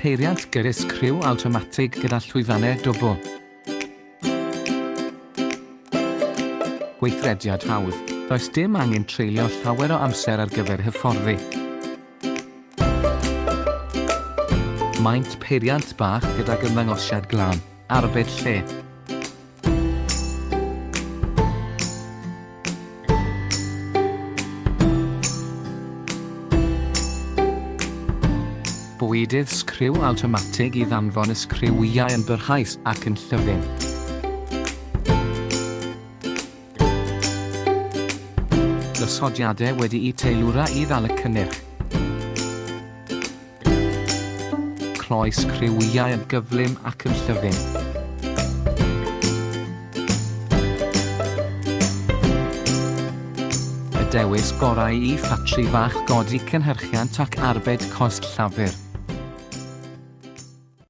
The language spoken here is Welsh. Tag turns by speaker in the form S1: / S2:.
S1: Peiriant gyda sgriw awtomatig gyda llwyfannau dwbl. Gweithrediad hawdd. Does dim angen treulio llawer o amser ar gyfer hyfforddi. Maint Peiriant bach gydag ymddangosiad glân. Arbed lle. Bwydydd sgriw awtomatig i ddanfon y sgriwiau yn byrhaus ac yn llyfn. Gosodiadau wedi eu teilwra i ddal y cynnyrch. Cloi sgriwiau yn gyflym ac yn llyfn. Y dewis gorau i ffatri fach godi cynhyrchiant ac arbed cost llafur.